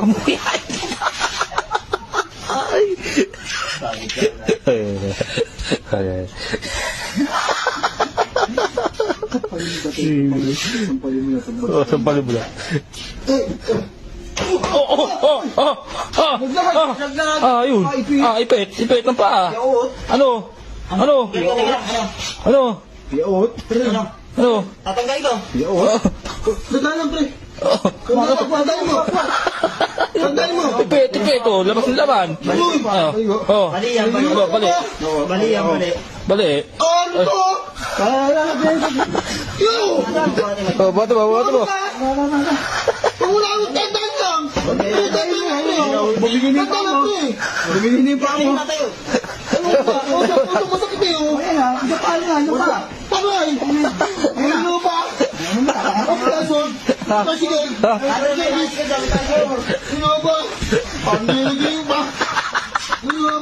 mo yan. Ay. Ay. Sampalin mo na. Ayun. Ipit ng paa. Ano? Yaot. Ano? Tatanggalin ko. Yaot. Sagalan, pre. Sandali mo. Ipit. Oh, labas ng laban. Oh. Bali yan, bali. Bali. Bali yan, bali. Bali. Ano to? Yo! Oh, bato ba? Kung wala akong tandaan lang. Bumili pa mo. Bumili pa mo. Ano ba? Usap masakit eh. Ano ba? Paray! Ano ba? Operason! Sige! Ano ba? Pagdiligin ba? Ano ba?